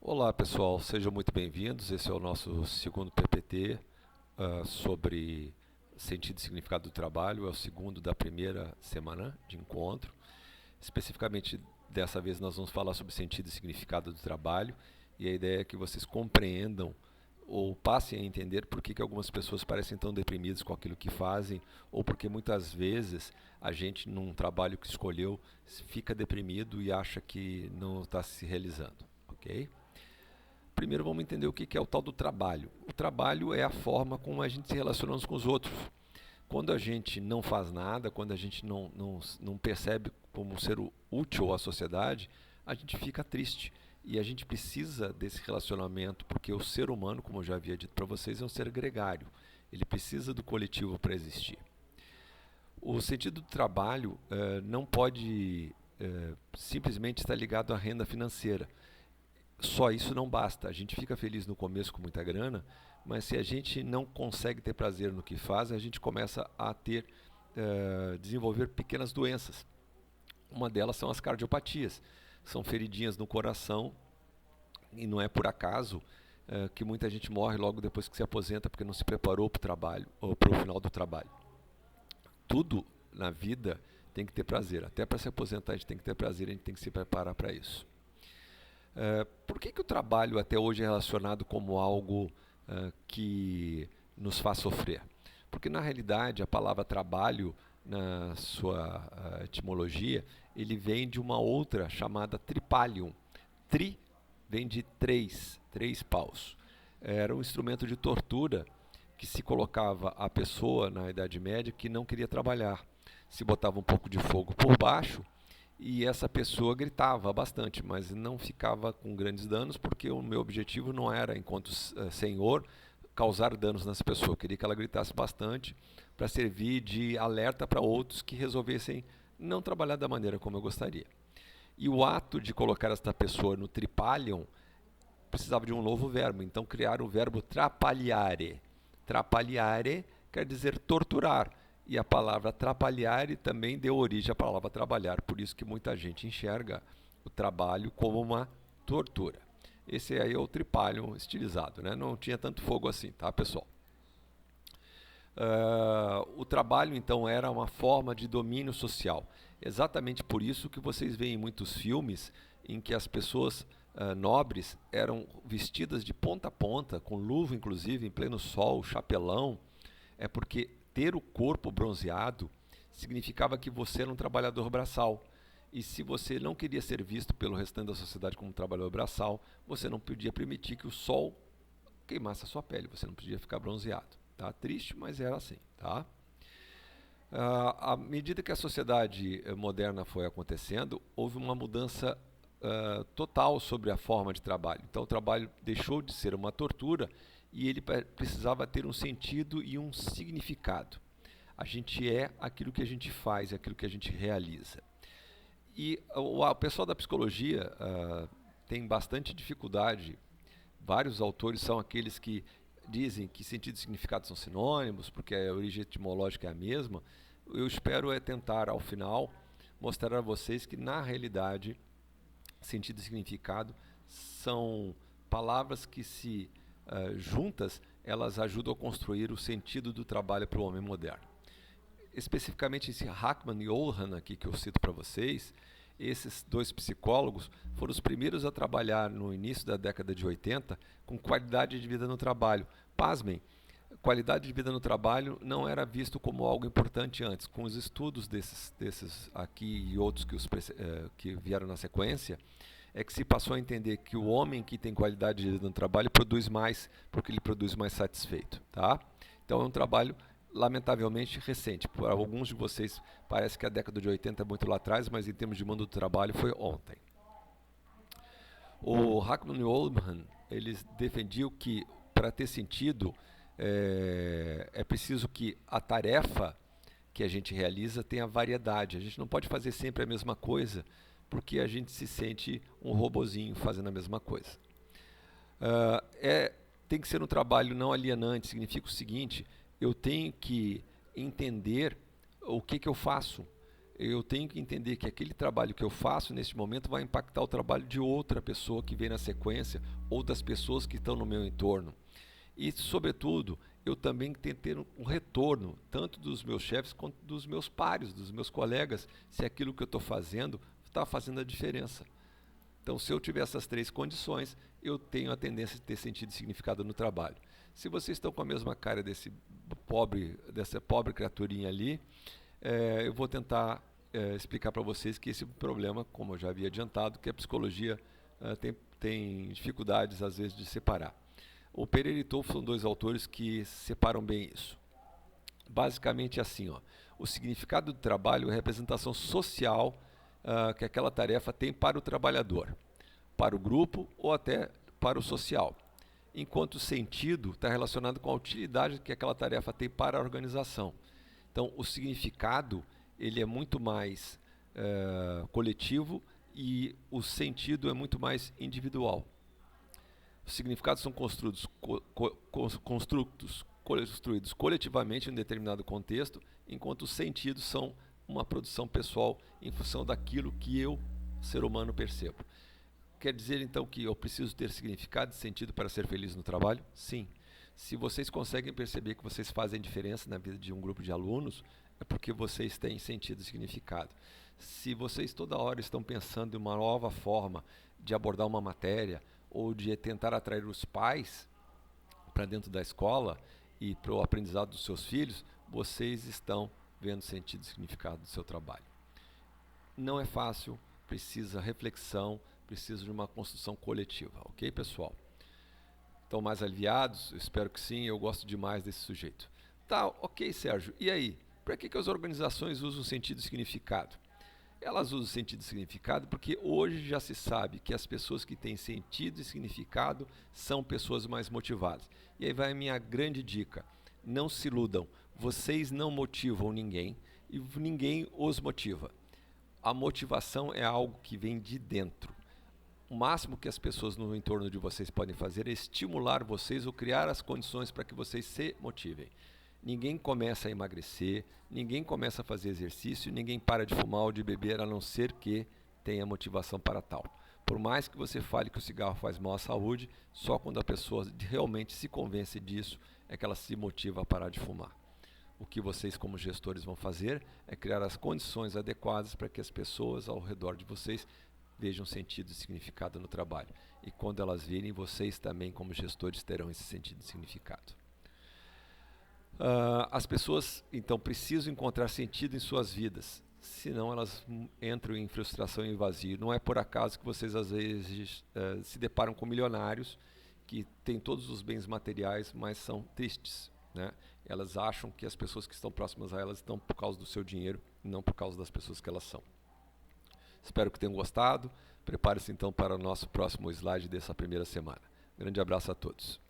Olá pessoal, sejam muito bem-vindos. Esse é o nosso segundo PPT sobre sentido e significado do trabalho. É o segundo da primeira semana de encontro. Especificamente, dessa vez nós vamos falar sobre sentido e significado do trabalho, e a ideia é que vocês compreendam ou passem a entender por que algumas pessoas parecem tão deprimidas com aquilo que fazem, ou porque muitas vezes a gente, num trabalho que escolheu, fica deprimido e acha que não está se realizando, ok? Primeiro vamos entender o que é o tal do trabalho. O trabalho é a forma como a gente se relaciona uns com os outros. Quando a gente não faz nada, quando a gente não percebe como um ser útil à sociedade, a gente fica triste. E a gente precisa desse relacionamento, porque o ser humano, como eu já havia dito para vocês, é um ser gregário. Ele precisa do coletivo para existir. O sentido do trabalho não pode simplesmente estar ligado à renda financeira. Só isso não basta. A gente fica feliz no começo com muita grana, mas se a gente não consegue ter prazer no que faz, a gente começa a desenvolver pequenas doenças. Uma delas são as cardiopatias. São feridinhas no coração e não é por acaso que muita gente morre logo depois que se aposenta porque não se preparou para o trabalho ou para o final do trabalho. Tudo na vida tem que ter prazer. Até para se aposentar a gente tem que ter prazer, a gente tem que se preparar para isso. Por que o trabalho até hoje é relacionado como algo que nos faz sofrer? Porque na realidade a palavra trabalho, na sua etimologia, ele vem de uma outra chamada tripalium. Tri vem de três paus. Era um instrumento de tortura que se colocava a pessoa na Idade Média que não queria trabalhar. Se botava um pouco de fogo por baixo e essa pessoa gritava bastante, mas não ficava com grandes danos, porque o meu objetivo não era, enquanto senhor, causar danos nessa pessoa. Eu queria que ela gritasse bastante para servir de alerta para outros que resolvessem não trabalhar da maneira como eu gostaria. E o ato de colocar esta pessoa no tripalium precisava de um novo verbo, então criaram o verbo trapaliare. Trapaliare quer dizer torturar. E a palavra trapalhare também deu origem à palavra trabalhar, por isso que muita gente enxerga o trabalho como uma tortura. Esse aí é o tripalium estilizado, né? Não tinha tanto fogo assim, tá, pessoal? O trabalho, então, era uma forma de domínio social. Exatamente por isso que vocês veem em muitos filmes em que as pessoas nobres eram vestidas de ponta a ponta, com luva, inclusive, em pleno sol, chapelão. É porque ter o corpo bronzeado significava que você era um trabalhador braçal. E se você não queria ser visto pelo restante da sociedade como um trabalhador braçal, você não podia permitir que o sol queimasse a sua pele, você não podia ficar bronzeado. Tá? Triste, mas era assim. Tá? À medida que a sociedade moderna foi acontecendo, houve uma mudança total sobre a forma de trabalho. Então o trabalho deixou de ser uma tortura e ele precisava ter um sentido e um significado. A gente é aquilo que a gente faz, aquilo que a gente realiza. E o pessoal da psicologia tem bastante dificuldade. Vários autores são aqueles que dizem que sentido e significado são sinônimos, porque a origem etimológica é a mesma. Eu espero tentar, ao final, mostrar a vocês que, na realidade, sentido e significado são palavras que, se juntas, elas ajudam a construir o sentido do trabalho para o homem moderno. Especificamente esse Hackman e Olhan aqui que eu cito para vocês, esses dois psicólogos foram os primeiros a trabalhar no início da década de 80 com qualidade de vida no trabalho. Pasmem, qualidade de vida no trabalho não era visto como algo importante antes. Com os estudos desses aqui e outros que vieram na sequência, é que se passou a entender que o homem que tem qualidade de vida no trabalho produz mais, porque ele produz mais satisfeito. Tá? Então é um trabalho lamentavelmente recente. Para alguns de vocês parece que a década de 80 é muito lá atrás, mas em termos de mundo do trabalho foi ontem. O Hackman e Oldham, eles defendiam que para ter sentido é preciso que a tarefa que a gente realiza tenha variedade. A gente não pode fazer sempre a mesma coisa, porque a gente se sente um robozinho fazendo a mesma coisa. Tem que ser um trabalho não alienante, significa o seguinte: eu tenho que entender o que eu faço. eu tenho que entender que aquele trabalho que eu faço neste momento vai impactar o trabalho de outra pessoa que vem na sequência ou das pessoas que estão no meu entorno. E, sobretudo, eu também tenho que ter um retorno, tanto dos meus chefes quanto dos meus pares, dos meus colegas, se aquilo que eu estou fazendo está fazendo a diferença. Então, se eu tiver essas três condições, eu tenho a tendência de ter sentido e significado no trabalho. Se vocês estão com a mesma cara dessa pobre criaturinha ali, eu vou tentar explicar para vocês que esse problema, como eu já havia adiantado, que a psicologia tem dificuldades, às vezes, de separar. O Pereira e Tolfo são dois autores que separam bem isso. Basicamente assim, o significado do trabalho é a representação social que aquela tarefa tem para o trabalhador, para o grupo ou até para o social. Enquanto o sentido está relacionado com a utilidade que aquela tarefa tem para a organização. Então, o significado ele é muito mais coletivo e o sentido é muito mais individual. Os significados são construídos coletivamente em um determinado contexto, enquanto os sentidos são uma produção pessoal em função daquilo que eu, ser humano, percebo. Quer dizer, então, que eu preciso ter significado e sentido para ser feliz no trabalho? Sim. Se vocês conseguem perceber que vocês fazem diferença na vida de um grupo de alunos, é porque vocês têm sentido e significado. Se vocês toda hora estão pensando em uma nova forma de abordar uma matéria ou de tentar atrair os pais para dentro da escola e para o aprendizado dos seus filhos, vocês estão vendo sentido e significado do seu trabalho. Não é fácil, precisa reflexão, precisa de uma construção coletiva, ok, pessoal? Estão mais aliviados? Eu espero que sim, eu gosto demais desse sujeito. Tá, ok, Sérgio, e aí? Para que as organizações usam sentido e significado? Elas usam sentido e significado porque hoje já se sabe que as pessoas que têm sentido e significado são pessoas mais motivadas. E aí vai a minha grande dica: não se iludam, vocês não motivam ninguém e ninguém os motiva. A motivação é algo que vem de dentro. O máximo que as pessoas no entorno de vocês podem fazer é estimular vocês ou criar as condições para que vocês se motivem. Ninguém começa a emagrecer, ninguém começa a fazer exercício, ninguém para de fumar ou de beber, a não ser que tenha motivação para tal. Por mais que você fale que o cigarro faz mal à saúde, só quando a pessoa realmente se convence disso é que ela se motiva a parar de fumar. O que vocês, como gestores, vão fazer é criar as condições adequadas para que as pessoas ao redor de vocês vejam sentido e significado no trabalho. E quando elas virem, vocês também, como gestores, terão esse sentido e significado. As pessoas, então, precisam encontrar sentido em suas vidas, senão elas entram em frustração e vazio. Não é por acaso que vocês, às vezes, se deparam com milionários que têm todos os bens materiais, mas são tristes, né? Elas acham que as pessoas que estão próximas a elas estão por causa do seu dinheiro, e não por causa das pessoas que elas são. Espero que tenham gostado. Prepare-se, então, para o nosso próximo slide dessa primeira semana. Grande abraço a todos.